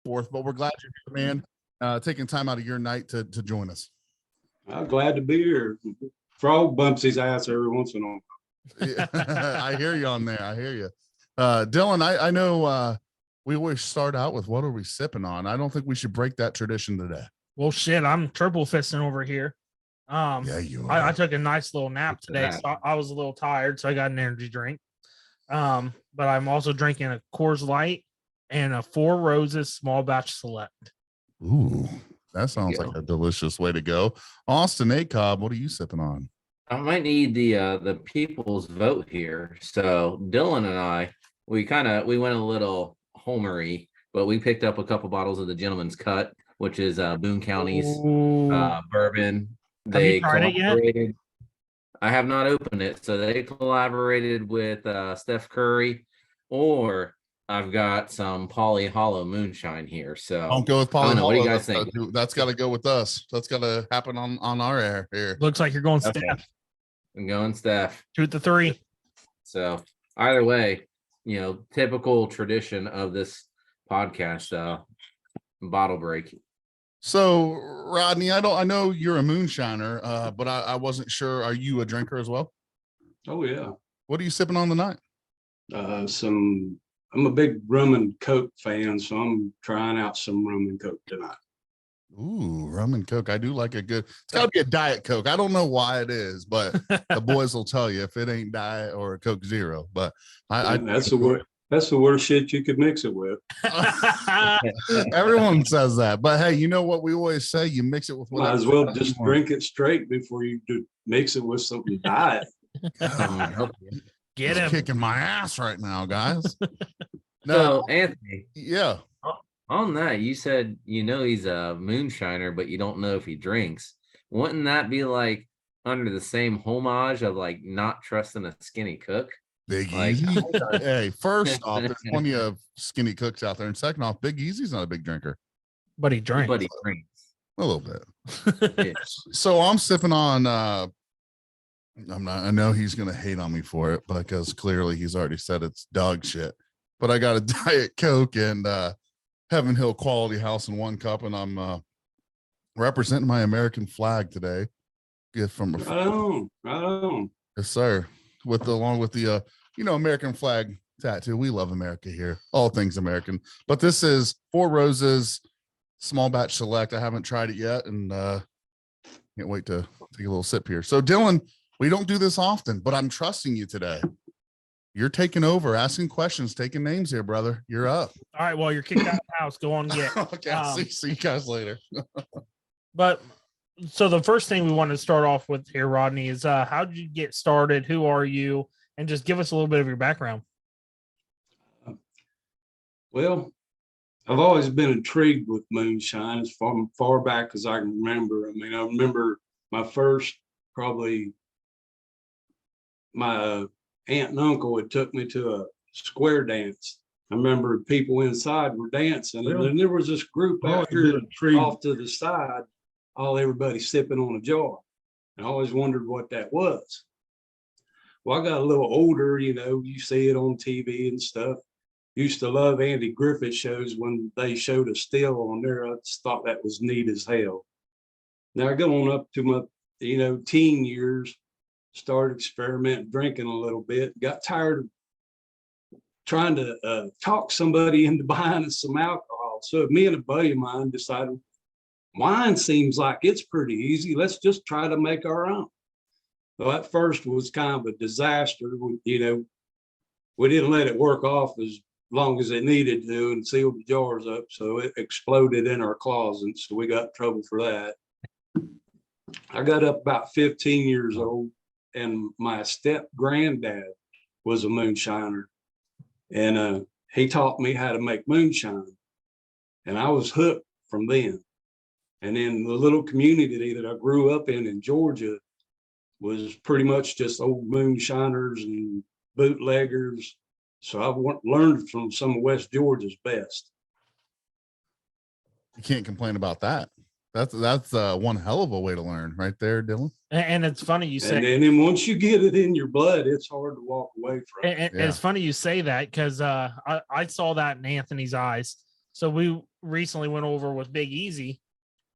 forth, but we're glad you're here, man. Taking time out of your night to join us. I'm glad to be here. Frog bumps his ass every once in a while. Yeah, I hear you on there. I hear you. Dylan, I know we always start out with what are we sipping on? I don't think we should break that tradition today. Well, shit, I'm triple fisting over here. Yeah, you are. I took a nice little nap today, so I was a little tired, so I got an energy drink. But I'm also drinking a Coors Light and a Four Roses small batch select. Ooh, that sounds like a delicious way to go. Austin A. Cobb, what are you sipping on? I might need the people's vote here. So Dylan and I, we went a little homery, but we picked up a couple bottles of the Gentleman's Cut, which is Boone County's bourbon. They collaborated. I have not opened it, so they collaborated with Steph Curry, or I've got some Polly Hollow Moonshine here. So don't go with Polly Hollow. What do you guys think? That's got to go with us. That's got to happen on our air here. Looks like you're going Steph. I'm going Steph. 2-3. So either way, typical tradition of this podcast, bottle break. So Rodney, I know you're a moonshiner, but I wasn't sure. Are you a drinker as well? Oh yeah. What are you sipping on tonight? I'm a big rum and Coke fan, so I'm trying out some rum and Coke tonight. Ooh, rum and Coke. I do like a good. It's got to be a Diet Coke. I don't know why it is, but the boys will tell you if it ain't Diet or a Coke Zero. But that's the worst shit you could mix it with. Everyone says that, but hey, you know what we always say? You mix it with. Might as well just drink it straight before you mix it with something Diet. Get him kicking my ass right now, guys. No, so, Anthony. Yeah. On that, you said he's a moonshiner, but you don't know if he drinks. Wouldn't that be like under the same homage of like not trusting a skinny cook? Big Easy. Hey, first off, there's plenty of skinny cooks out there, and second off, Big Easy's not a big drinker, but he drinks. A little bit. Yeah. So I'm sipping on. I know he's gonna hate on me for it because clearly he's already said it's dog shit. But I got a Diet Coke and Heaven Hill Quality House in one cup, and I'm representing my American flag today. Gift from a yes, sir. Along with the American flag tattoo. We love America here, all things American. But this is Four Roses small batch select. I haven't tried it yet, and can't wait to take a little sip here. So Dylan, we don't do this often, but I'm trusting you today. You're taking over, asking questions, taking names here, brother. You're up. All right. Well, you're kicked out of the house. Go on and get. Okay. See you guys later. But so the first thing we want to start off with here, Rodney, is how did you get started? Who are you? And just give us a little bit of your background. Well, I've always been intrigued with moonshine as far back as I can remember. I mean, I remember my first, probably my aunt and uncle had took me to a square dance. I remember people inside were dancing, and then there was this group out here off to the side, everybody sipping on a jar. And I always wondered what that was. Well, I got a little older, you see it on TV and stuff. Used to love Andy Griffith shows when they showed a still on there. I just thought that was neat as hell. Now I go on up to my, teen years, started experimenting, drinking a little bit, got tired of trying to talk somebody into buying some alcohol. So me and a buddy of mine decided, wine seems like it's pretty easy. Let's just try to make our own. Well, at first was kind of a disaster. We didn't let it work off as long as it needed to and sealed the jars up. So it exploded in our closet. So we got in trouble for that. I got up about 15 years old, and my step granddad was a moonshiner. And he taught me how to make moonshine. And I was hooked from then. And then the little community that I grew up in Georgia was pretty much just old moonshiners and bootleggers. So I learned from some of West Georgia's best. You can't complain about that. That's one hell of a way to learn right there, Dylan. And it's funny you say. And then once you get it in your blood, it's hard to walk away from it. And it's funny you say that because I saw that in Anthony's eyes. So recently went over with Big Easy,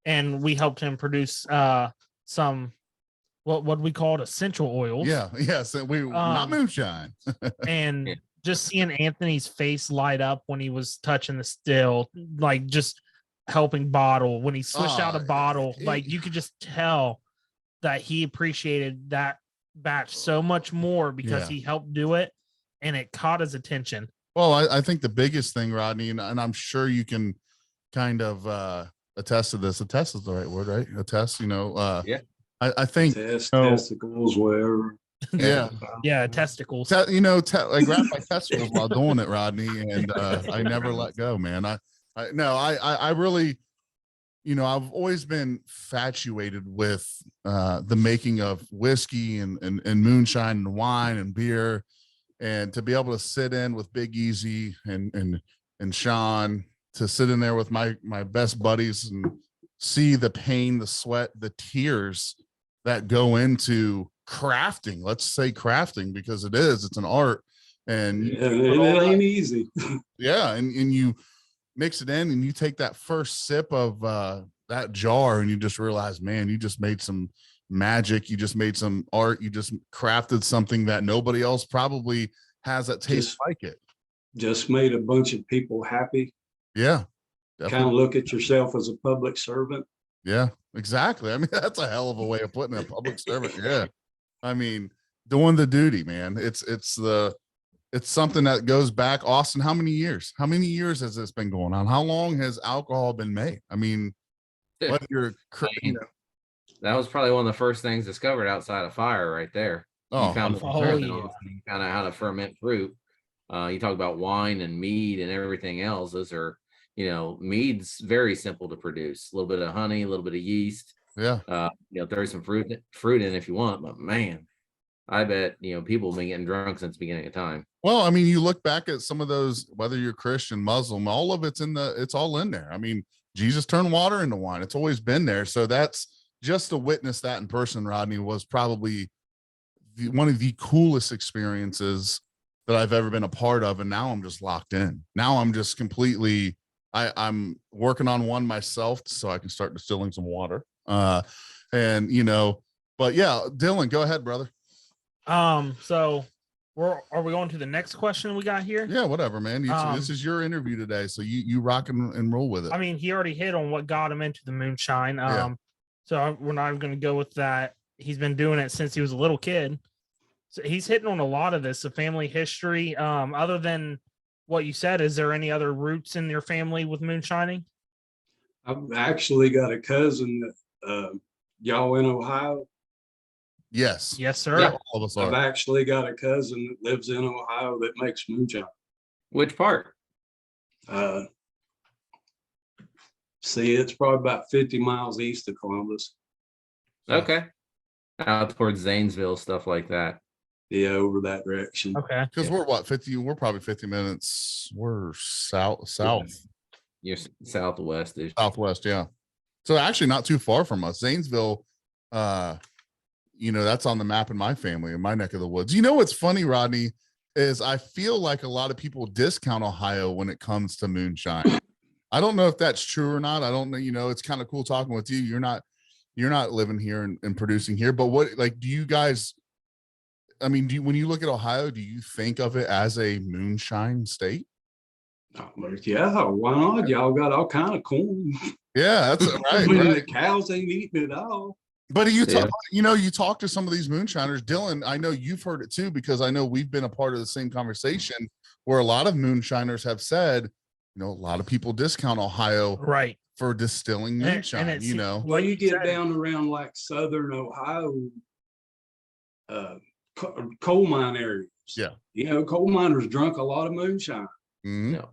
and we helped him produce some what we call it, essential oils. Yeah, yes, not moonshine. And Yeah. just seeing Anthony's face light up when he was touching the still, like just helping bottle when he switched out a bottle, like you could just tell that he appreciated that batch so much more because he helped do it and it caught his attention. Well, I think the biggest thing, Rodney, and I'm sure you can kind of attest to this. Attest is the right word, right? Attest, Yeah. I think testicles, whatever. yeah. Yeah, testicles. I grabbed my testicles while doing it, Rodney, and I never let go, man. I really, I've always been infatuated with the making of whiskey and moonshine and wine and beer, and to be able to sit in with Big Easy and Sean, to sit in there with my best buddies and see the pain, the sweat, the tears that go into crafting. Let's say crafting, because it's an art, and it ain't easy. Yeah, and you mix it in and you take that first sip of that jar and you just realize, man, you just made some magic, you just made some art, you just crafted something that nobody else probably has that tastes like it. Just made a bunch of people happy. Yeah, kind of look at yourself as a public servant. Yeah, exactly. I mean, that's a hell of a way of putting a public servant. Yeah, I mean, doing the duty, man. It's something that goes back. Austin, how many years has this been going on? How long has alcohol been made? I mean, what you're, that was probably one of the first things discovered outside of fire right there. Oh, you found yeah. kind of how to ferment fruit. You talk about wine and mead and everything else. Those are, mead's very simple to produce. A little bit of honey, a little bit of yeast. Yeah. Throw some fruit in if you want, but man, I bet, people have been getting drunk since the beginning of time. Well, I mean, you look back at some of those, whether you're Christian, Muslim, all of it's all in there. I mean, Jesus turned water into wine. It's always been there. So that's just to witness that in person, Rodney, was probably one of the coolest experiences that I've ever been a part of. And now I'm just locked in. Now I'm just completely, I'm working on one myself so I can start distilling some water. But yeah, Dylan, go ahead, brother. So are we going to the next question we got here? Yeah, whatever, man. This is your interview today, so you rock and roll with it. I mean, he already hit on what got him into the moonshine. So we're not going to go with that. He's been doing it since he was a little kid. So he's hitting on a lot of this, the family history. Other than what you said, is there any other roots in your family with moonshining? I've actually got a cousin that y'all in Ohio. Yes, sir. Yeah, all of us are. I've actually got a cousin that lives in Ohio that makes moonshine. Which part? It's probably about 50 miles east of Columbus. Okay. Out towards Zanesville, stuff like that. Yeah, over that direction. Okay. Because we're what, 50? We're probably 50 minutes. We're south. You're southwest-ish. Southwest, yeah. So actually not too far from us. Zanesville, that's on the map in my family, in my neck of the woods. You know what's funny, Rodney, is I feel like a lot of people discount Ohio when it comes to moonshine. I don't know if that's true or not. I don't know. It's kind of cool talking with you. You're not living here and producing here, but do you guys, I mean, when you look at Ohio, do you think of it as a moonshine state? Yeah, why not? Y'all got all kind of corn. Yeah, that's right. The cows ain't eating it all. But you talk to some of these moonshiners, Dylan. I know you've heard it too, because I know we've been a part of the same conversation where a lot of moonshiners have said, a lot of people discount Ohio right for distilling moonshine. And well, you get down around like southern Ohio, coal mine areas. Yeah, coal miners drunk a lot of moonshine. Mm-hmm. No.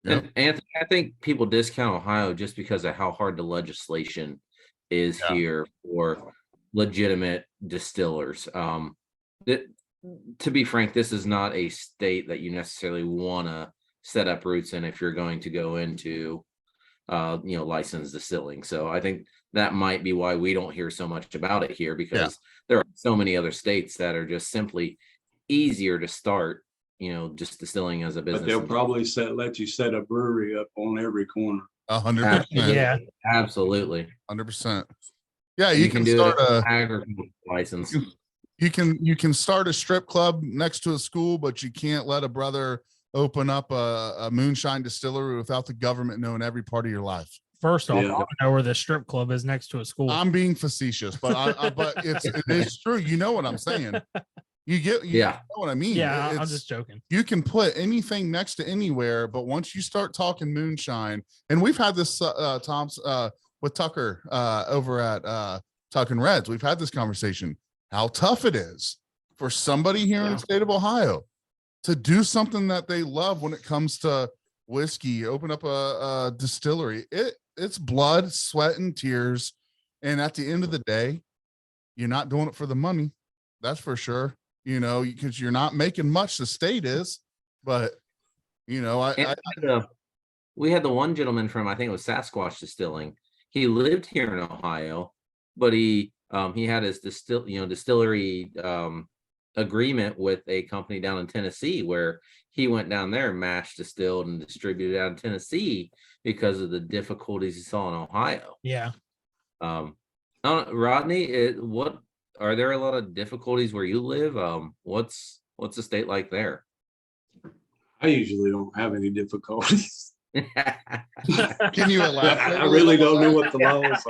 Yep. And Anthony, I think people discount Ohio just because of how hard the legislation is here for legitimate distillers. To be frank, this is not a state that you necessarily want to set up roots in if you're going to go into licensed distilling. So I think that might be why we don't hear so much about it here, because there are so many other states that are just simply easier to start just distilling as a business. But they'll probably let you set a brewery up on every corner. 100%. Yeah. Absolutely. 100%. Yeah, You you can can do it start as a an agricultural license. you can start a strip club next to a school, but you can't let a brother open up a moonshine distillery without the government knowing every part of your life. First off, Yeah. I don't know where the strip club is next to a school. I'm being facetious, but but it is true. You know what I'm saying? You Yeah. know what I mean? Yeah, I'm It's- just joking. you can put anything next to anywhere, but once you start talking moonshine, and we've had this Tom's with Tucker over at Tuck and Reds, we've had this conversation how tough it is for somebody here in the state of Ohio to do something that they love when it comes to whiskey, open up a distillery. It's blood, sweat, and tears, and at the end of the day, you're not doing it for the money, that's for sure. Because you're not making much, the state is, but We had the one gentleman from, I think it was Sasquatch Distilling. He lived here in Ohio, but he had his distillery agreement with a company down in Tennessee, where he went down there and mash distilled and distributed out in Tennessee because of the difficulties he saw in Ohio. Yeah. Rodney, what are there a lot of difficulties where you live? What's the state like there? I usually don't have any difficulties. can you elaborate? I really don't know what the laws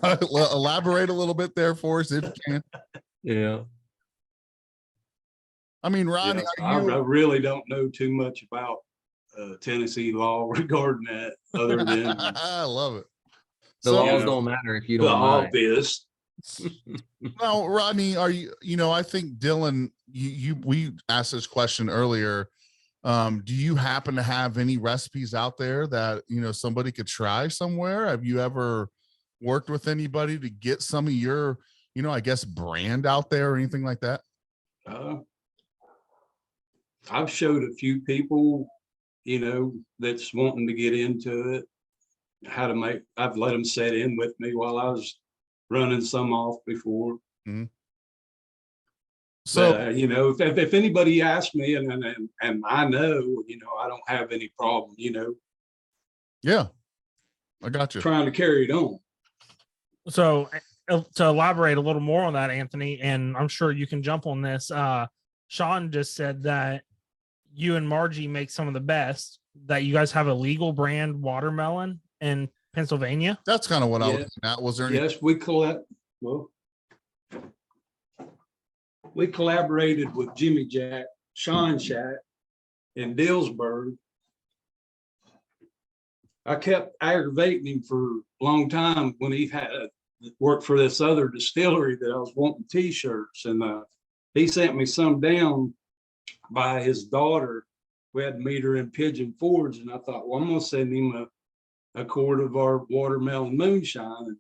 are. Elaborate a little bit there for us if you can. Yeah. I mean, Rodney, Yes, I really don't know too much about Tennessee law regarding that, other than I love it. The laws don't matter if you the don't mind. obvious. No, Rodney, are you? I think Dylan, we asked this question earlier. Do you happen to have any recipes out there that somebody could try somewhere? Have you ever worked with anybody to get some of your, I guess, brand out there or anything like that? I've showed a few people, that's wanting to get into it, how to make. I've let them set in with me while I was running some off before. Mm-hmm. So, if anybody asks me and I know, I don't have any problem, yeah, I got you. trying to carry it on. So to elaborate a little more on that, Anthony, and I'm sure you can jump on this. Sean just said that you and Margie make some of the best, that you guys have a legal brand watermelon in Pennsylvania. That's kind of what I was looking at. Was there any? Yes, we collaborated with Jimmy Jack, Sean Shack in Dillsburg. I kept aggravating him for a long time when he had worked for this other distillery that I was wanting t-shirts, and he sent me some down by his daughter. We had to meet her in Pigeon Forge, and I thought, well, I'm gonna send him a quart of our watermelon moonshine. And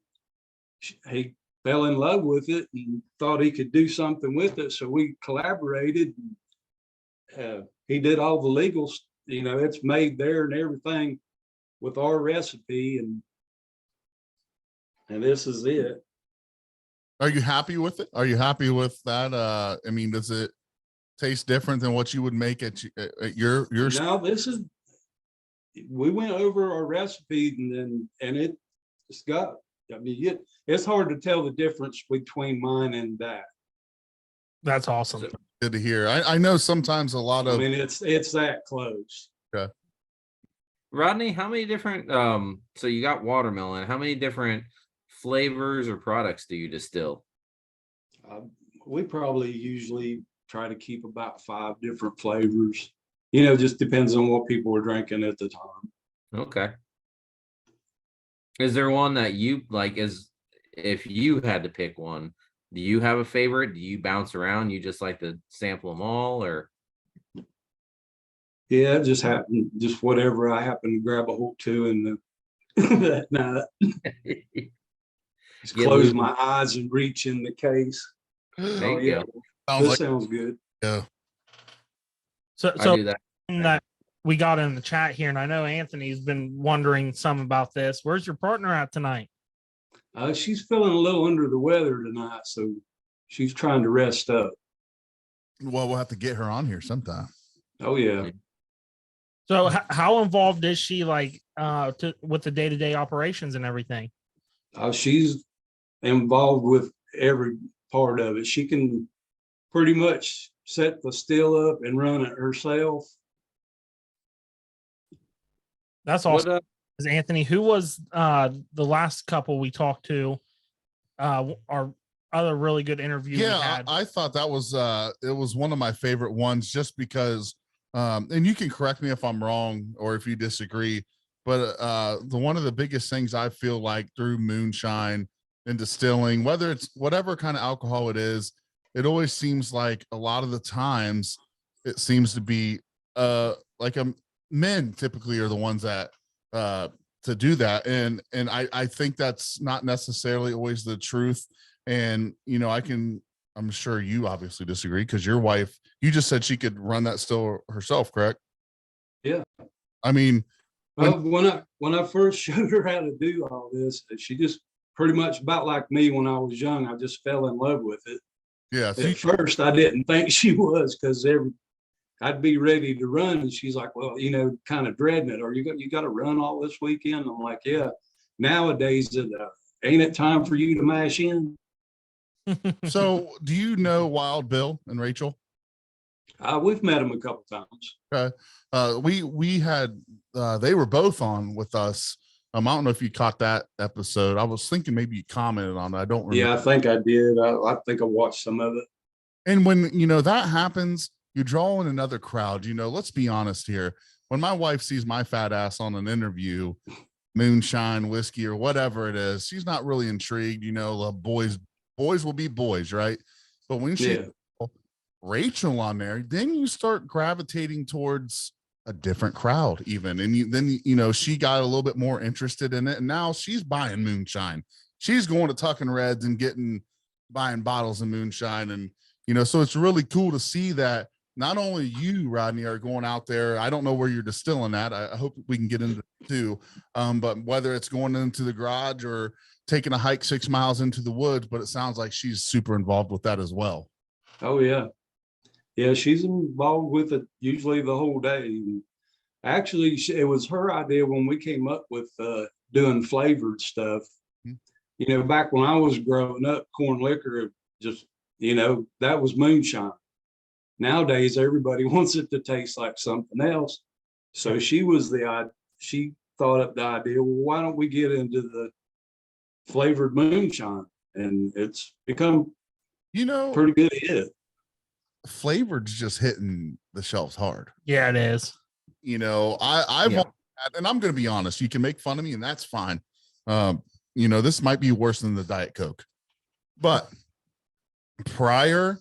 he fell in love with it and thought he could do something with it, so we collaborated. He did all the legals, it's made there and everything with our recipe, and this is it. Are you happy with it? Are you happy with that? I mean, does it taste different than what you would make at your? Now we went over our recipe and it's got. I mean, it's hard to tell the difference between mine and that. That's awesome. Good to hear. I know sometimes a lot of. I mean, it's that close. Okay. Rodney, how many different so you got watermelon, how many different flavors or products do you distill? We probably usually try to keep about 5 different flavors. Just depends on what people are drinking at the time. Okay. Is there one that you like? If you had to pick one, do you have a favorite? Do you bounce around? You just like to sample them all, or? Yeah, it just happened. Just whatever I happen to grab a hold to in that night. Just close my eyes and reach in the case. There you go. This sounds good. Yeah. So I do that. that we got in the chat here, and I know Anthony's been wondering some about this. Where's your partner at tonight? She's feeling a little under the weather tonight, so she's trying to rest up. Well, we'll have to get her on here sometime. Oh yeah. So how involved is she like with the day-to-day operations and everything? She's involved with every part of it. She can pretty much set the still up and run it herself. That's What awesome. Anthony, who was the last couple we talked to? Our other really good interview we had. I thought that was it was one of my favorite ones just because and you can correct me if I'm wrong or if you disagree, but the one of the biggest things I feel like through moonshine and distilling, whether it's whatever kind of alcohol it is, it always seems like a lot of the times it seems to be like men typically are the ones that to do that, and I think that's not necessarily always the truth. And I'm sure you obviously disagree because your wife, you just said she could run that still herself, correct? Yeah. I mean, when I first showed her how to do all this, she just pretty much about like me when I was young. I just fell in love with it. yeah. At first, I didn't think she was because I'd be ready to run, and she's like, "Well, kind of dreading it. Or you got to run all this weekend?" I'm like, "Yeah." Nowadays, ain't it time for you to mash in? So, do you know Wild Bill and Rachel? We've met them a couple times. Okay. We had they were both on with us. I don't know if you caught that episode. I was thinking maybe you commented on it. I don't remember. Yeah, I think I did. I think I watched some of it. And when that happens, you draw in another crowd. Let's be honest here. When my wife sees my fat ass on an interview, moonshine, whiskey, or whatever it is, she's not really intrigued. The boys will be boys, right? But when she Rachel on there, then you start gravitating towards a different crowd even, and then she got a little bit more interested in it, and now she's buying moonshine. She's going to Tucking Reds and buying bottles of moonshine, and so it's really cool to see that not only you, Rodney, are going out there. I don't know where you're distilling at. I hope we can get into it too, but whether it's going into the garage or taking a hike 6 miles into the woods, but it sounds like she's super involved with that as well. Oh yeah. Yeah, she's involved with it usually the whole day. Actually, it was her idea when we came up with doing flavored stuff. Mm-hmm. Back when I was growing up, corn liquor just, that was moonshine. Nowadays, everybody wants it to taste like something else. So she thought up the idea, well, why don't we get into the flavored moonshine? And it's become pretty good hit. Flavored's just hitting the shelves hard. Yeah, it is. I've and I'm going to be honest, you can make fun of me and that's fine. This might be worse than the Diet Coke, but prior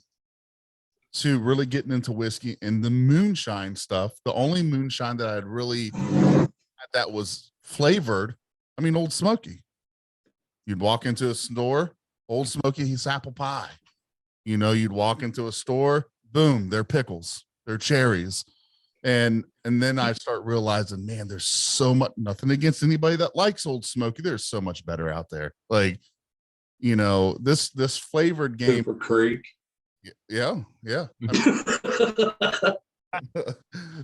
to really getting into whiskey and the moonshine stuff, the only moonshine that I'd really had that was flavored, Old Smoky. You'd walk into a store, Old Smoky, he's apple pie. You'd walk into a store, boom, they're pickles, they're cherries. And then I start realizing, man, there's so much, nothing against anybody that likes Old Smoky. There's so much better out there. Like, this flavored game. Cooper Creek. Yeah.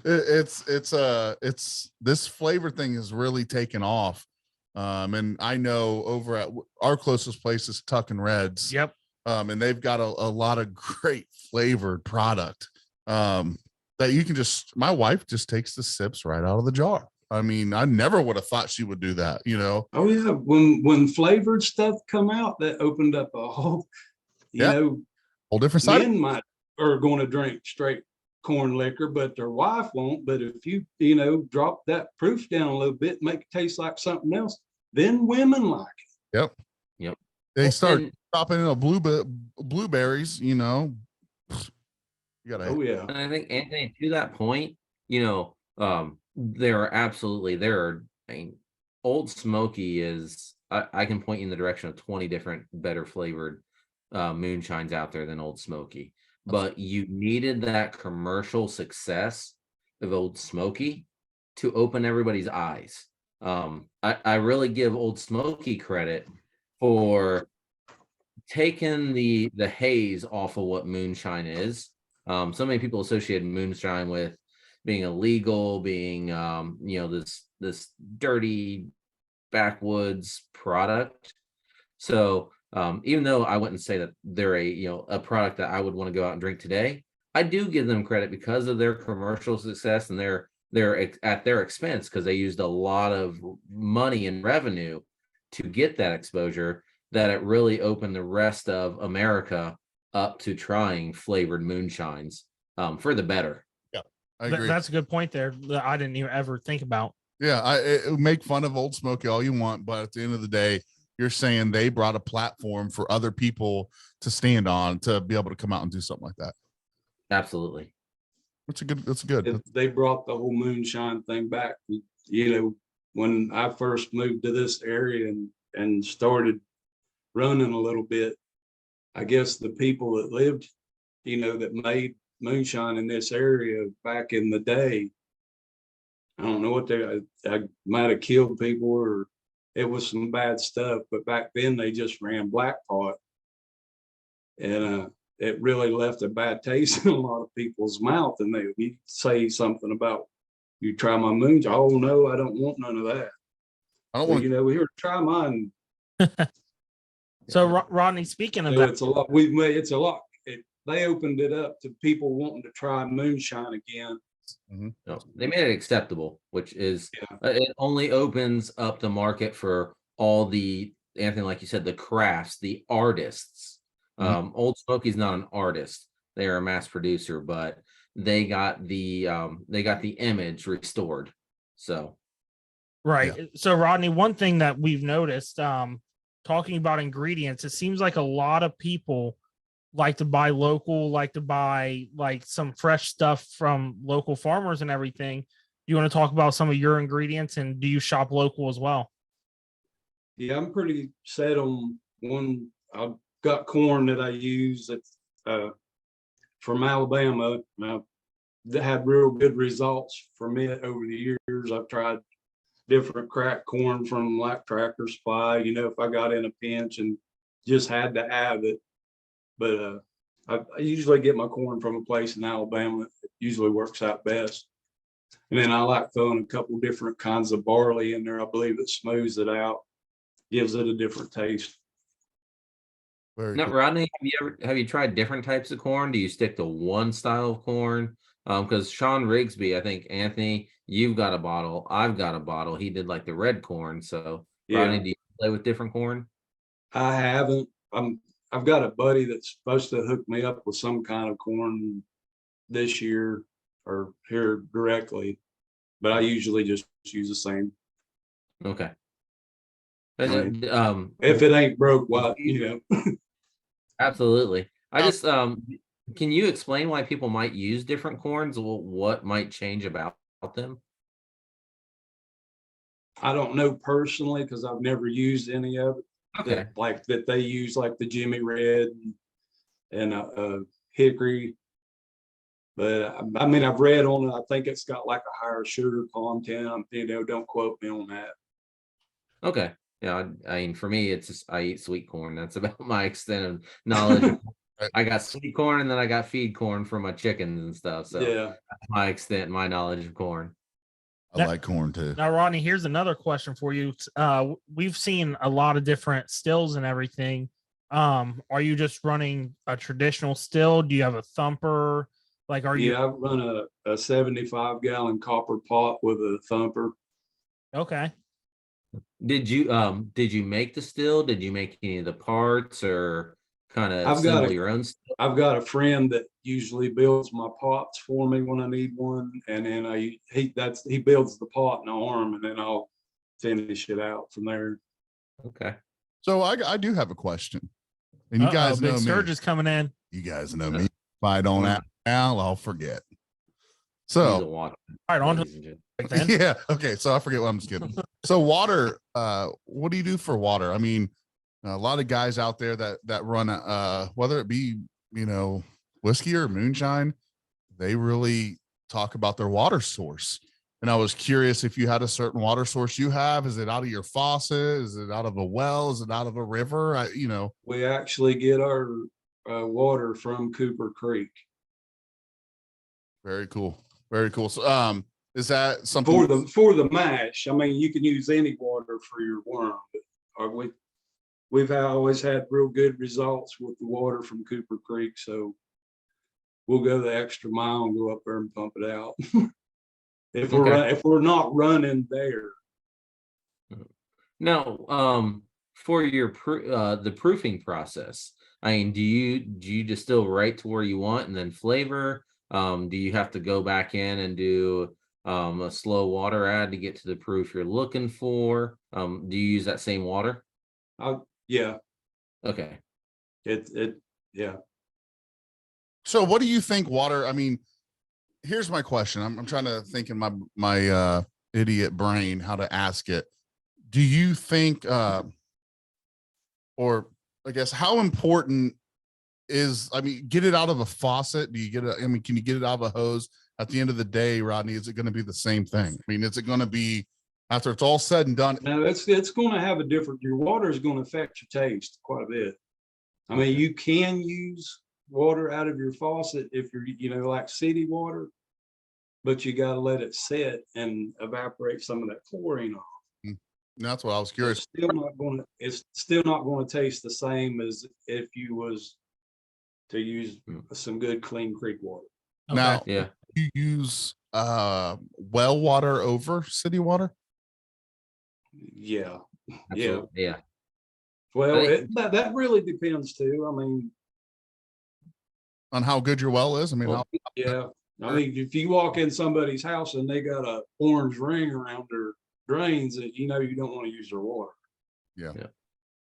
It's this flavor thing is really taken off. And I know over at our closest place is Tucking Reds. Yep. And they've got a lot of great flavored product that you can my wife just takes the sips right out of the jar. I never would have thought she would do that, Oh yeah. When flavored stuff come out, that opened up a whole, whole different side. Men are going to drink straight corn liquor, but their wife won't. But if you, drop that proof down a little bit, make it taste like something else, then women like it. Yep. They start dropping in blueberries, you gotta. Oh yeah. And I think, Anthony, to that point, Old Smoky is, I can point you in the direction of 20 different better flavored moonshines out there than Old Smoky. But you needed that commercial success of Old Smoky to open everybody's eyes. I really give Old Smoky credit for taking the haze off of what moonshine is. So many people associate moonshine with being illegal, being this dirty backwoods product. So even though I wouldn't say that they're a product that I would want to go out and drink today, I do give them credit because of their commercial success and they're at their expense, because they used a lot of money and revenue to get that exposure, that it really opened the rest of America up to trying flavored moonshines for the better. Yeah, I agree. That's a good point there that I didn't even ever think about. Yeah, make fun of Old Smoky all you want, but at the end of the day, you're saying they brought a platform for other people to stand on to be able to come out and do something like that. Absolutely. That's good. They brought the whole moonshine thing back. When I first moved to this area and started running a little bit, I guess the people that lived, that made moonshine in this area back in the day, I don't know what I might have killed people, or it was some bad stuff, but back then they just ran black pot, and it really left a bad taste in a lot of people's mouth. And you say something about, you try my moonshine. Oh no, I don't want none of that. I don't want we're here to try mine. So Rodney, speaking of So that, it's a lot. They opened it up to people wanting to try moonshine again. No, they made it acceptable, which is it only opens up the market for all the, Anthony, like you said, the crafts, the artists. Old Smoky's not an artist; they are a mass producer, but they got the image restored. So, right. Yeah. So Rodney, one thing that we've noticed, talking about ingredients, it seems like a lot of people like to buy local, like to buy like some fresh stuff from local farmers and everything. You want to talk about some of your ingredients, and do you shop local as well? Yeah, I'm pretty set on one. I've got corn that I use that's from Alabama. I've had real good results from it over the years. I've tried different crack corn from like Tractor Supply, if I got in a pinch and just had to have it. But I usually get my corn from a place in Alabama. It usually works out best. And then I like throwing a couple different kinds of barley in there. I believe it smooths it out, gives it a different taste. Very now, cool. Rodney, have you tried different types of corn? Do you stick to one style of corn? Because Sean Rigsby, I think, Anthony, you've got a bottle. I've got a bottle. He did like the red corn. So, Rodney, do you play with different corn? I haven't. I've got a buddy that's supposed to hook me up with some kind of corn this year or here directly, but I usually just use the same. Okay. If it ain't broke, well, Absolutely. I just can you explain why people might use different corns? What might change about them? I don't know personally because I've never used any of it. Okay. That they use, like the Jimmy Red and Hickory. But I mean, I've read on it. I think it's got like a higher sugar content. Don't quote me on that. Okay. Yeah, I mean, for me, it's just I eat sweet corn. That's about my extent of knowledge. I got sweet corn, and then I got feed corn for my chickens and stuff. So yeah, that's my extent, my knowledge of corn. I like corn too. Now, Rodney, here's another question for you. We've seen a lot of different stills and everything. Are you just running a traditional still? Do you have a thumper? Like, are you? I run a 75-gallon copper pot with a thumper. Okay. Did you make the still? Did you make any of the parts, or kind of assemble your own still? I've got a friend that usually builds my pots for me when I need one, and then he builds the pot and arm, and then I'll finish it out from there. Okay. So I do have a question, and you guys know Big me. Surge is coming in. You guys know me. If I don't ask now, I'll forget. So All right, on to then. yeah, okay. So I forget what I'm just kidding. So water, what do you do for water? I mean, a lot of guys out there that run whether it be whiskey or moonshine, they really talk about their water source. And I was curious if you had a certain water source you have. Is it out of your faucet? Is it out of a well? Is it out of a river? We actually get our water from Cooper Creek. Very cool. Very cool. So, is that something for the mash? I mean, you can use any water for your worm, but we've always had real good results with the water from Cooper Creek, so we'll go the extra mile and go up there and pump it out. if we're not running there. Now, for your the proofing process, I mean, do you distill right to where you want and then flavor? Do you have to go back in and do a slow water add to get to the proof you're looking for? Do you use that same water? Yeah. Okay. Yeah. So what do you think water, I mean, here's my question. I'm trying to think in my idiot brain how to ask it. Do you think or I guess how important is, I mean, get it out of a faucet? Do you get it? I mean, can you get it out of a hose? At the end of the day, Rodney, is it going to be the same thing? I mean, is it going to be, after it's all said and done? No, it's going to have a different, your water is going to affect your taste quite a bit. I mean, you can use water out of your faucet if you're, like city water, but you got to let it sit and evaporate some of that chlorine off. That's what I was curious. It's still not going to taste the same as if you was to use some good clean creek water. Okay. Now, Yeah. you use well water over city water? Yeah. Absolutely. Yeah. Well, that really depends too. I mean, On how good your well is? I mean, how, yeah. I mean, if you walk in somebody's house and they got a orange ring around their drains, that you don't want to use their water. Yeah.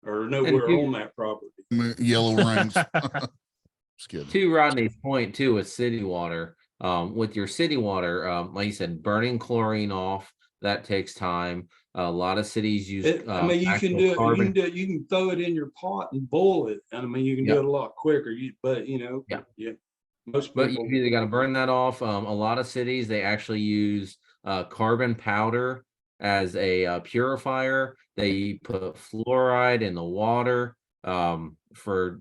Or nowhere on that property. Yellow rings. Just kidding. To Rodney's point too, with city water, with your city water, like you said, burning chlorine off, that takes time. A lot of cities use. I mean, you can do it. You can throw it in your pot and boil it. And I mean, you can do it a lot quicker. Most people. But you either got to burn that off. A lot of cities, they actually use carbon powder as a purifier. They put fluoride in the water for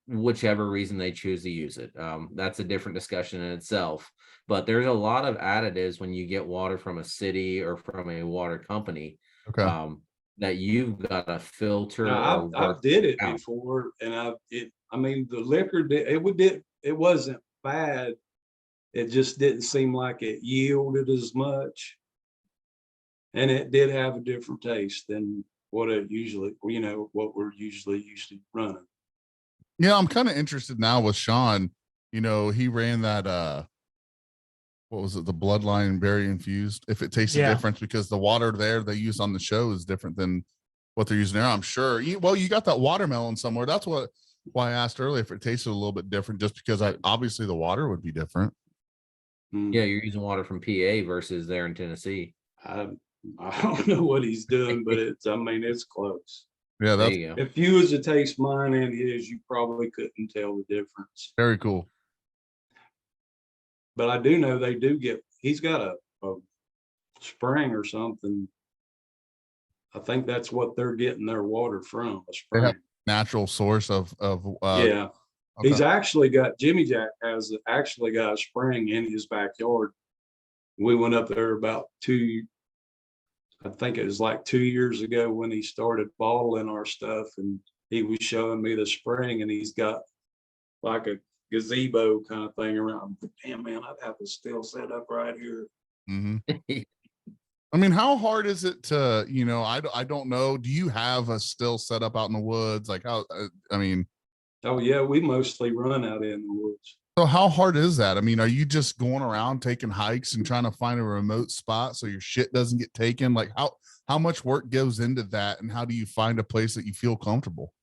whichever reason they choose to use it. That's a different discussion in itself. But there's a lot of additives when you get water from a city or from a water company. Okay. That you've got to filter. Now, I've did it before, and I mean, the liquor it wasn't bad. It just didn't seem like it yielded as much, and it did have a different taste than what it usually, what we're usually used to running. Yeah, I'm kind of interested now with Sean. He ran that what was it, the bloodline berry infused, if it tastes a difference, because the water there they use on the show is different than what they're using there, I'm sure. You got that watermelon somewhere. That's why I asked earlier if it tasted a little bit different, just because obviously the water would be different. Yeah, you're using water from PA versus there in Tennessee. I don't know what he's doing, but it's close. Yeah, there you go. If you was to taste mine and his, you probably couldn't tell the difference. Very cool. But I do know he's got a spring or something. I think that's what they're getting their water from, a spring. They have natural source of yeah. Okay. He's actually got, Jimmy Jack has actually got a spring in his backyard. We went up there about I think it was like 2 years ago when he started bottling our stuff, and he was showing me the spring, and he's got like a gazebo kind of thing around. Damn, man, I'd have to still set up right here. I mean, how hard is it to, I don't know. Do you have a still set up out in the woods? Like how, I mean. Oh yeah, we mostly run out in the woods. So how hard is that? I mean, are you just going around taking hikes and trying to find a remote spot so your shit doesn't get taken? Like how much work goes into that, and how do you find a place that you feel comfortable?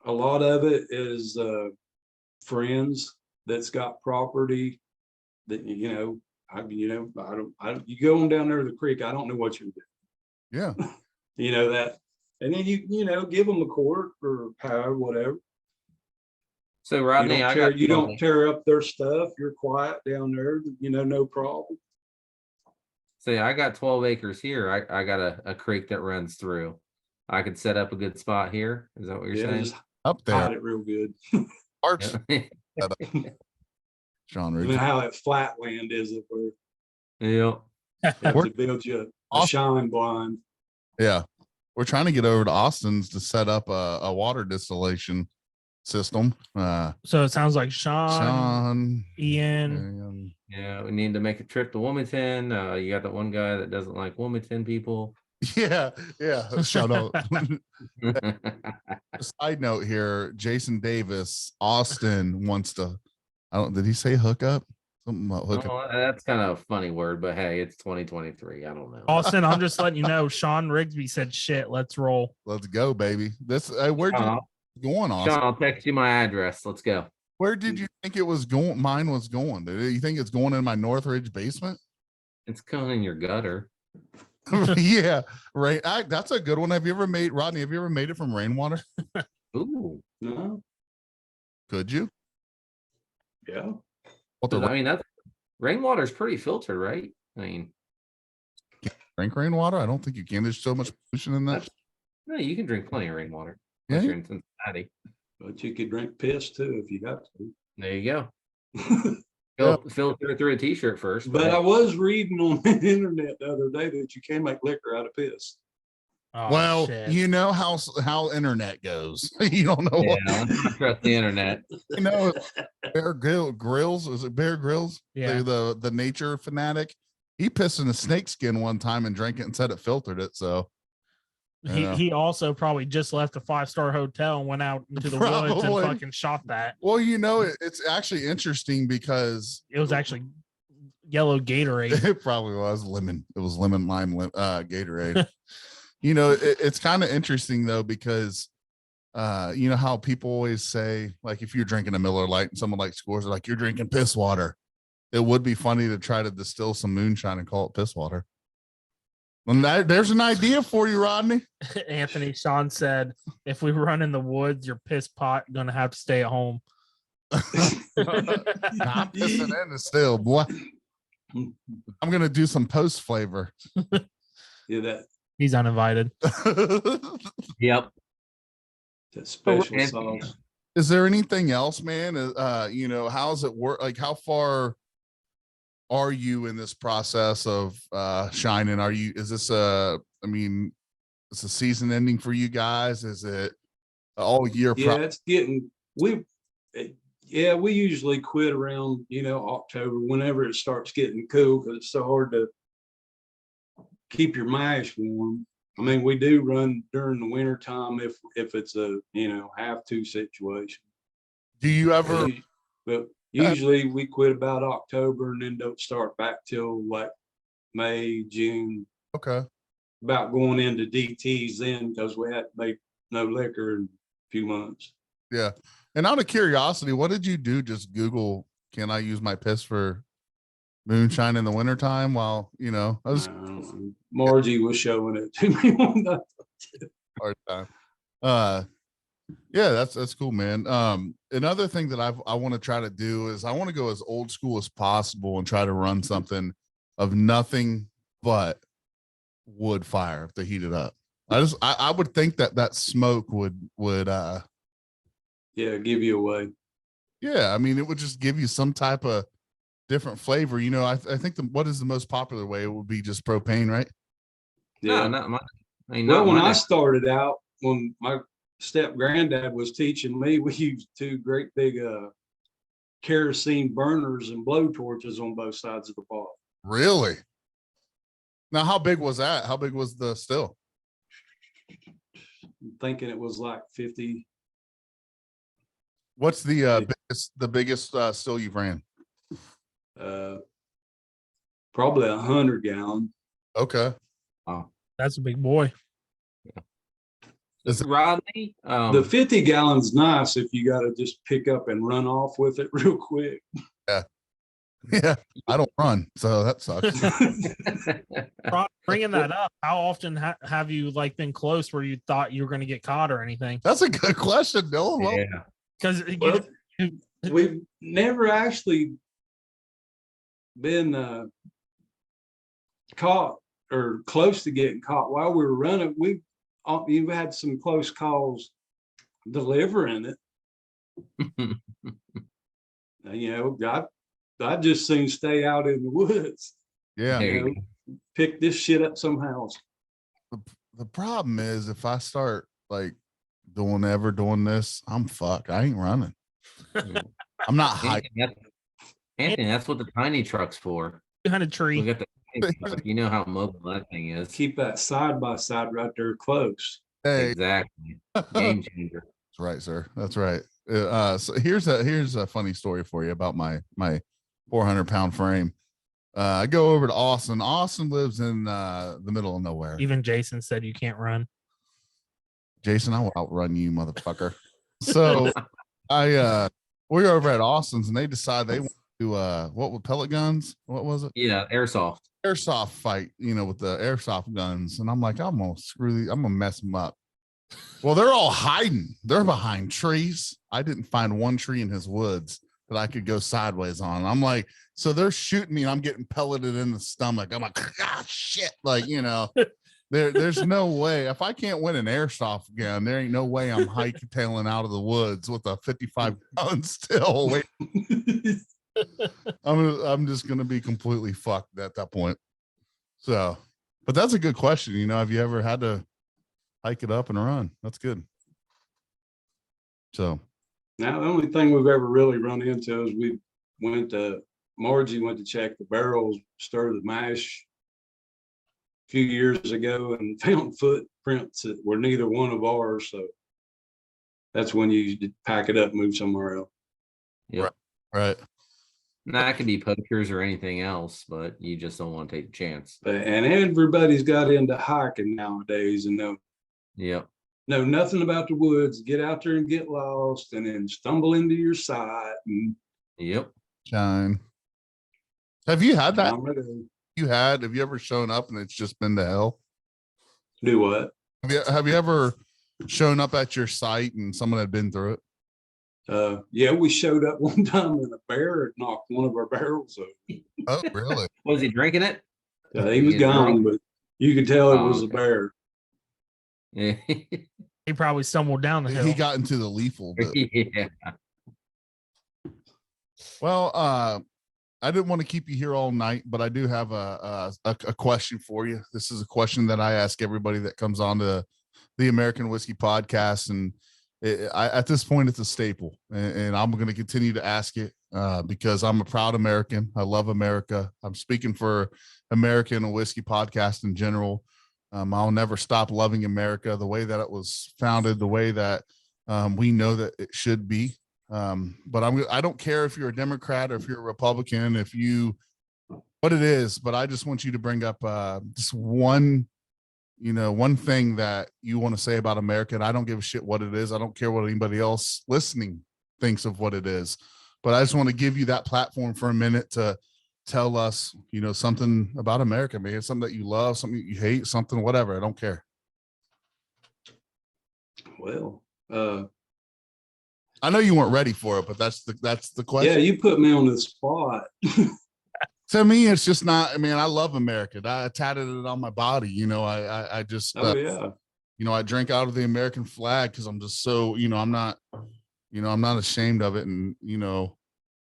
A lot of it is friends that's got property that you go on down there to the creek. I don't know what you're doing. Yeah. That, and then you give them a quart or power, whatever. So Rodney, you don't tear up their stuff. You're quiet down there, no problem. Say I got 12 acres here. I got a creek that runs through. I could set up a good spot here. Is that what you're saying? Just up there. hide it real good. Parks. Sean, how that flat land is up there. Yeah. Have We're- to build you a Awesome. shine blind. Yeah. We're trying to get over to Austin's to set up a water distillation system. So it sounds like Sean, Ian. and- Yeah, we need to make a trip to Wilmington. You got that one guy that doesn't like Wilmington people. yeah. Shout out. Side note here, Jason Davis, Austin wants to, did he say hook up? Something about hook up. Oh, that's kind of a funny word, but hey, it's 2023. I don't know. Austin, I'm just letting you know. Sean Rigsby said, "Shit, let's roll." Let's go, baby. This, where'd you going, Austin? Sean, I'll text you my address. Let's go. Where did you think it was going? Mine was going. Do you think it's going in my Northridge basement? It's going in your gutter. Yeah, right. That's a good one. Have you ever made, Rodney? Have you ever made it from rainwater? Ooh. No, Could you? yeah. What the I mean, that's rainwater is pretty filtered, right? I mean, drink rainwater? I don't think you can. There's so much pollution in that. no, you can drink plenty of rainwater. Yeah. Unless you're in Cincinnati. But you could drink piss too if you got There you go. to. Filter it through a t-shirt first. But I was reading on the internet the other day that you can make liquor out of piss. Oh, Well, shit. you know how internet goes. You don't know yeah, what. let's not trust the internet. You know, Grills. Is it Bear Grylls? Yeah. The nature fanatic. He pissed in a snake skin one time and drank it and said it filtered it. So yeah. He also probably just left a 5-star hotel and went out into the woods and Probably. fucking shot that. well, you know, it's actually interesting because It was actually yellow Gatorade. it probably was lemon. It was lemon lime Gatorade. You know, it's kind of interesting though, because you know how people always say, like, if you're drinking a Miller Lite and someone like scores it, like, you're drinking piss water. It would be funny to try to distill some moonshine and call it piss water. And there's an idea for you, Rodney. Anthony Sean said, "If we run in the woods, your piss pot gonna have to stay at home." I'm pissing in the still, boy. I'm gonna do some post flavor. Yeah, that He's uninvited. Yep. special and- sauce. Is there anything else, man? You know, how's it work? Like, how far are you in this process of shining? Is this I mean, it's a season ending for you guys? Is it all year? Yeah, it's getting we usually quit around October whenever it starts getting cool because it's so hard to keep your mash warm. I mean, we do run during the winter time if it's a have to situation. Do you ever? But usually we quit about October and then don't start back till like May, June. Okay. About going into DTs then because we hadn't made no liquor in a few months. Yeah. And out of curiosity, what did you do? Just Google, can I use my piss for moonshine in the wintertime? While, I was Margie was showing it to me one night. hard time. Yeah, that's cool, man. Another thing that I want to try to do is I want to go as old school as possible and try to run something of nothing but wood fire to heat it up. I would think that smoke would Give you away. yeah, I mean, it would just give you some type of different flavor. I think what is the most popular way? It would be just propane, right? Yeah. No, not mine. I mean, Well, not when mine. I started out, when my step granddad was teaching me, we used two great big kerosene burners and blow torches on both sides of the pot. Really? Now, how big was that? How big was the still? I'm thinking it was like 50. What's the biggest still you've ran? Probably 100 gallon. Okay. That's a big boy. Rodney, The 50 gallons nice if you got to just pick up and run off with it real quick. Yeah, I don't run, so that sucks. Bringing that up, how often have you been close where you thought you were going to get caught or anything? That's a good question, Dylan. Well, yeah. Because Well, we've never actually been caught or close to getting caught while we were running. You've had some close calls delivering it. I just soon stay out in the woods. Yeah. There You you know, pick this shit up somehow. The problem is if I start like doing this, I'm fucked. I ain't running. go. I'm not high. Anthony, that's what the tiny truck's for. Behind a tree. Look at the tiny truck. You know how mobile that thing is. Keep that side by side right there close. Hey, Exactly. Game changer. that's right, sir. That's right. So here's a funny story for you about my 400-pound frame. I go over to Austin. Austin lives in the middle of nowhere. Even Jason said you can't run. Jason, I will outrun you, motherfucker. So we're over at Austin's and they decide they want to what with pellet guns? What was it? Yeah, airsoft. Airsoft fight, with the airsoft guns. And I'm like, I'm gonna mess them up. Well, they're all hiding. They're behind trees. I didn't find one tree in his woods that I could go sideways on. I'm like, so they're shooting me and I'm getting pelleted in the stomach. I'm like, ah, shit. Like, there's no way. If I can't win an airsoft gun, there ain't no way I'm hiketailing out of the woods with a 55 gun still. Wait. I'm just gonna be completely fucked at that point. So, but that's a good question. Have you ever had to hike it up and run? That's good. So Now, the only thing we've ever really run into is Margie went to check the barrels, stir the mash a few years ago and found footprints that were neither one of ours. So that's when you pack it up, move somewhere else. Yep. right. Now, that could be poachers or anything else, but you just don't want to take a chance. And everybody's got into hiking nowadays and Yep. know nothing about the woods, get out there and get lost and then stumble into your site. And Yep. Shine. Have you had that? I'm ready to Have you ever shown up and it's just been to hell? do what? Have you ever shown up at your site and someone had been through it? Yeah, we showed up one time and a bear had knocked one of our barrels over. Oh, really? Was he drinking it? He was He's gone, drunk. but you could tell it Oh, was a okay. bear. Yeah. He probably stumbled down the hill. He got into the lethal bit. Yeah. Well, I didn't want to keep you here all night, but I do have a question for you. This is a question that I ask everybody that comes on to the American Whiskey Podcast, and at this point, it's a staple, and I'm going to continue to ask it because I'm a proud American. I love America. I'm speaking for American Whiskey Podcast in general. I'll never stop loving America the way that it was founded, the way that we know that it should be. But I don't care if you're a Democrat or if you're a Republican, what it is, but I just want you to bring up just one thing that you want to say about America. And I don't give a shit what it is. I don't care what anybody else listening thinks of what it is, but I just want to give you that platform for a minute to tell us, something about America, man. Something that you love, something you hate, something, whatever. I don't care. Well, I know you weren't ready for it, but that's the question. yeah, you put me on the spot. To me, it's just not. I mean, I love America. I tatted it on my body. I just. Oh yeah. I drink out of the American flag because I'm just so. I'm not ashamed of it, and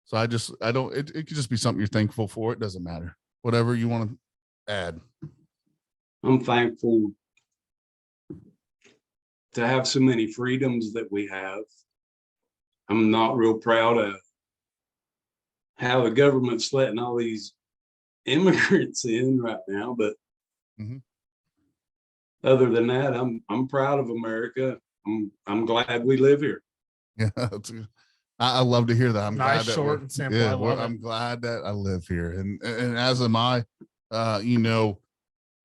so I don't. It could just be something you're thankful for. It doesn't matter. Whatever you want to add. I'm thankful to have so many freedoms that we have. I'm not real proud of how the government's letting all these immigrants in right now, but other than that, I'm proud of America. I'm glad we live here. Yeah, I love to hear that. I'm Nice, glad that short and simple. I love I'm it. glad that I live here, and as am I.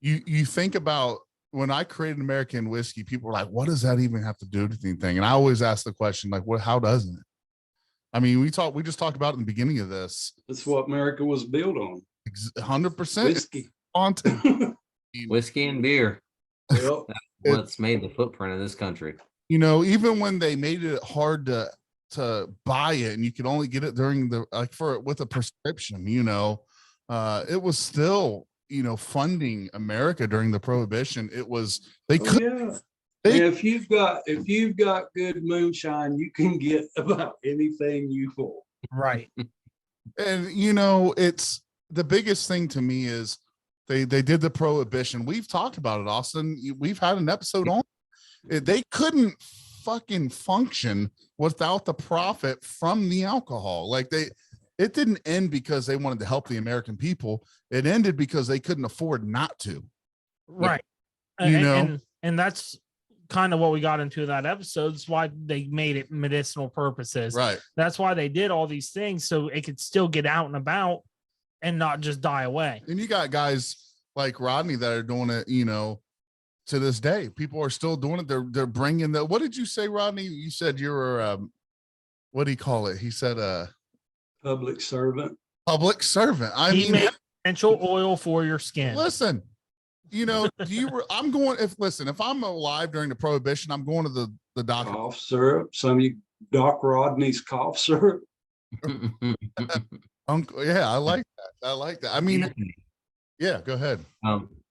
You think about when I created American whiskey, people were like, "What does that even have to do with anything?" And I always ask the question, like, "What? How doesn't it?" I mean, we just talked about it in the beginning of this. That's what America was built on. 100% Whiskey. content. Whiskey and beer. Well, What's made the footprint of this country. Even when they made it hard to buy it, and you could only get it during with a prescription, it was still, funding America during the Prohibition. It was, they could. yeah. If you've got good moonshine, you can get about anything you want. Right. And the biggest thing to me is they did the prohibition. We've talked about it, Austin. We've had an episode on it. They couldn't fucking function without the profit from the alcohol. Like it didn't end because they wanted to help the American people. It ended because they couldn't afford not to. Right. And that's kind of what we got into that episode. It's why they made it medicinal purposes. Right. That's why they did all these things so it could still get out and about and not just die away. And you got guys like Rodney that are doing it, you know, to this day. People are still doing it. They're bringing the, what did you say, Rodney? You said you were, what do you call it? He said, Public servant. public servant. He made essential oil for your skin. Listen, you know, if I'm alive during the prohibition, I'm going to the doctor. Cough syrup. Doc Rodney's cough syrup. Uncle, yeah, I like that. I mean, yeah, go ahead.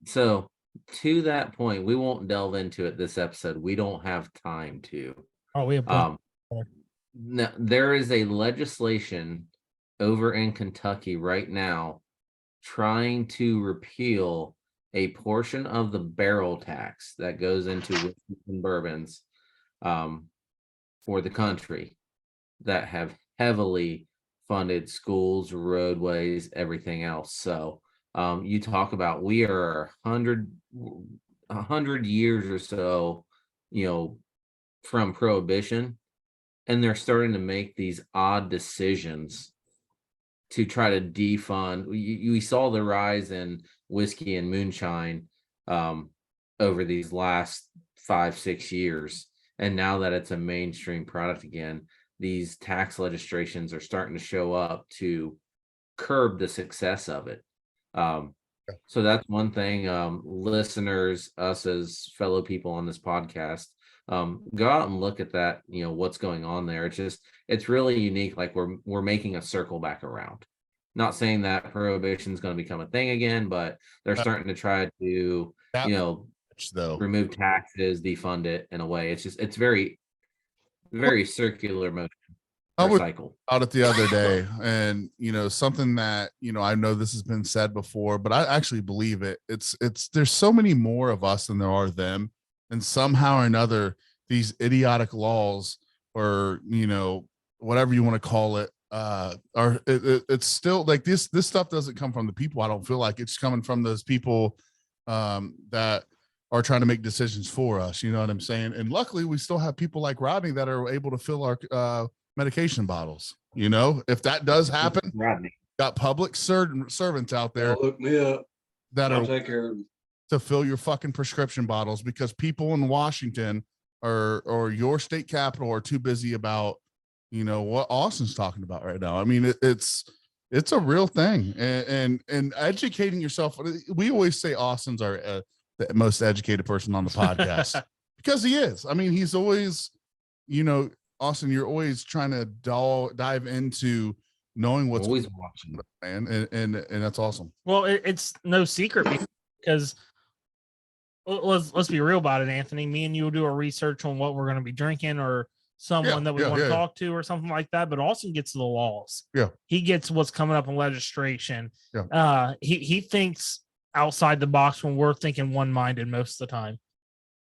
So to that point, we won't delve into it this episode. We don't have time to. Oh, we have Now, there is a legislation over in Kentucky right now trying to repeal a portion of the barrel tax that goes into whiskeys and bourbons for the country that have heavily funded schools, roadways, everything else. So you talk about we are 100 years or so, you know, from prohibition, and they're starting to make these odd decisions to try to defund. We saw the rise in whiskey and moonshine over these last 5-6 years, and now that it's a mainstream product again, these tax legislations are starting to show up to curb the success of it. So that's one thing. Listeners, us as fellow people on this podcast, go out and look at that, you know, what's going on there. It's really unique. Like we're making a circle back around. Not saying that prohibition is going to become a thing again, but they're starting to try to, you know, remove taxes, defund it in a way. It's very, very circular motion. I was Cycle out it the other day, and you know, something that, you know, I know this has been said before, but I actually believe it. It's there's so many more of us than there are them, and somehow or another, these idiotic laws, or you know, whatever you want to call it, it's still like this stuff doesn't come from the people. I don't feel like it's coming from those people that are trying to make decisions for us. You know what I'm saying? And luckily, we still have people like Rodney that are able to fill our medication bottles. You know, if that does happen, Rodney got public servants out there Look me up. that I'll are take care of them. to fill your fucking prescription bottles, because people in Washington or your state capital are too busy about, you know, what Austin's talking about right now. I mean, it's a real thing, and educating yourself. We always say Austin's the most educated person on the podcast because he is. I mean, he's always, you know, Austin, you're always trying to dive into knowing what's always watching, man, and that's awesome. Well, it's no secret because let's be real about it, Anthony. Me and you will do a research on what we're going to be drinking, or someone that we want to talk to, or something like that. But Austin gets to the laws. Yeah, he gets what's coming up in legislation. Yeah, he thinks outside the box when we're thinking one-minded most of the time,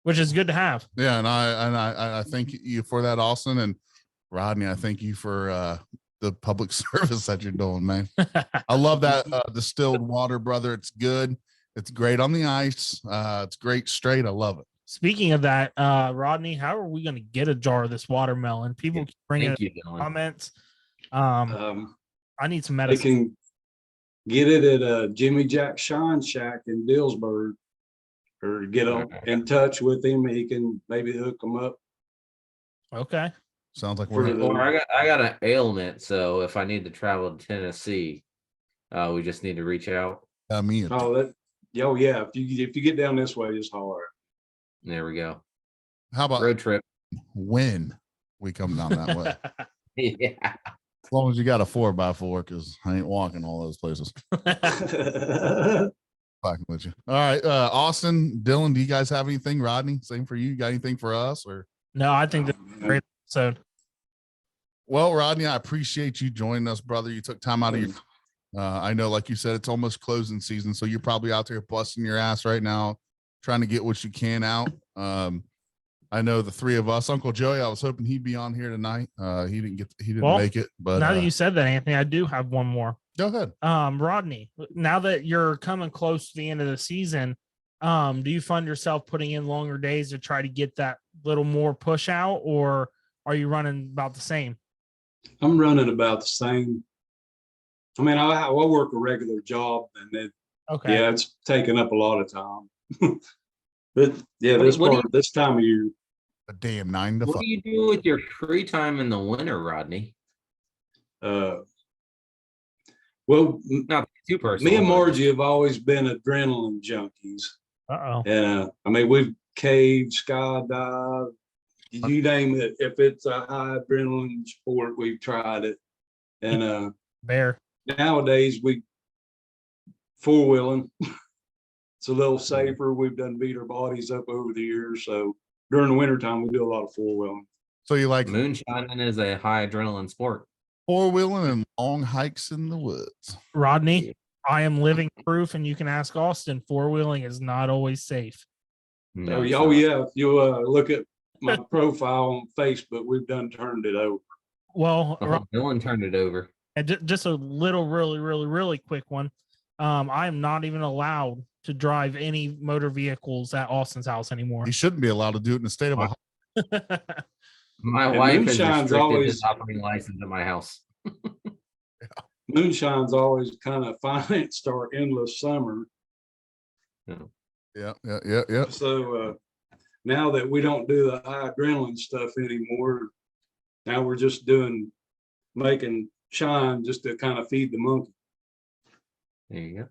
which is good to have. Yeah, and I thank you for that, Austin, and Rodney. I thank you for the public service that you're doing, man. I love that distilled water, brother. It's good. It's great on the ice. It's great straight. I love it. Speaking of that, Rodney, how are we going to get a jar of this watermelon? People keep bringing comments. I need some medicine. They can get it at Jimmy Jack Shine Shack in Dillsburg, or get in touch with him. He can maybe hook them up. Okay. Sounds like I got an ailment, so if I need to travel to Tennessee, we just need to reach out. Me. Oh yeah. If you get down this way, just holler. There we go. How about road trip when we come down that way? Yeah. As long as you got a 4x4, because I ain't walking all those places. Fucking with you. All right, Austin, Dylan, do you guys have anything? Rodney, same for you. You got anything for us? Or no? I think that's a great episode. Well, Rodney, I appreciate you joining us, brother. You took time out of your I know, like you said, it's almost closing season, so you're probably out there busting your ass right now, trying to get what you can out. I know the three of us, Uncle Joey, I was hoping he'd be on here tonight. He didn't Well, make it, but now that you said that, Anthony, I do have one more. go ahead. Rodney, now that you're coming close to the end of the season, do you find yourself putting in longer days to try to get that little more push out, or are you running about the same? I'm running about the same. I mean, I work a regular job, and Okay. yeah, it's taking up a lot of time. But yeah, this time of year. A damn 9 to 5. What do you do with your free time in the winter, Rodney? Well, Not too personal. me and but- Margie have always been adrenaline junkies. Uh-oh. And I mean, we've caved, skydived, you name it. If it's a high adrenaline sport, we've tried it. And Bear. nowadays we four-wheeling. It's a little safer. We've done beat our bodies up over the years. So during the wintertime, we do a lot of four-wheeling. So you like Moonshining is a high adrenaline sport. 4-wheeling and long hikes in the woods. Rodney, I am living proof, and you can ask Austin, 4-wheeling is not always safe. No, Oh, it's yeah, not. if you look at my profile on Facebook, we've done turned it over. Well, Dylan turned it over. and just a little, really quick one. I am not even allowed to drive any motor vehicles at Austin's house anymore. He shouldn't be allowed to do it in the state of Ohio. My And wife has moonshine's restricted always- his operating license at my house. Moonshine's always kind of financed our endless summer. Yeah. So now that we don't do the high adrenaline stuff anymore, now we're just making shine just to kind of feed the monkey. There you go.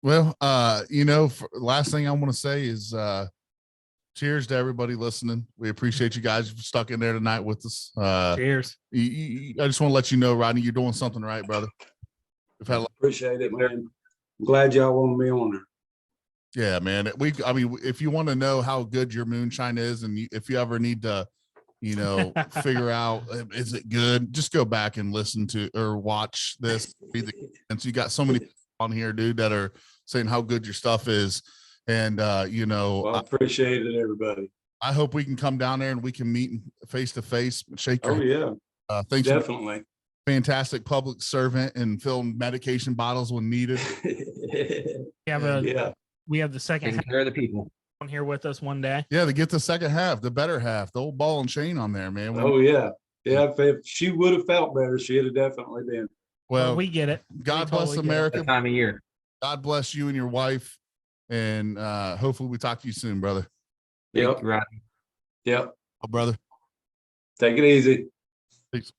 Well, last thing I want to say is cheers to everybody listening. We appreciate you guys stuck in there tonight with us. Cheers. I just want to let you know, Rodney, you're doing something right, brother. We've had a lot. Appreciate it, man. I'm glad y'all wanted me on there. Yeah, man. If you want to know how good your moonshine is, and if you ever need to, figure out is it good, just go back and listen to or watch this. And so you got so many people on here, dude, that are saying how good your stuff is. And Well, I appreciate it, everybody. I hope we can come down there and we can meet face to face, shake your Oh hand. yeah, Thanks for definitely. fantastic public servant and filling medication bottles when needed. We have the second Taking half care of the people. on here with us one day. Yeah, to get the second half, the better half, the old ball and chain on there, man. Oh yeah, yeah. If she would have felt better, she'd have definitely been. Well, we get it. God We bless totally get it. America. That time of year. God bless you and your wife. And hopefully we talk to you soon, brother. Yep. Thank you, Rodney. Yep. Oh, brother. Take it easy. Peace.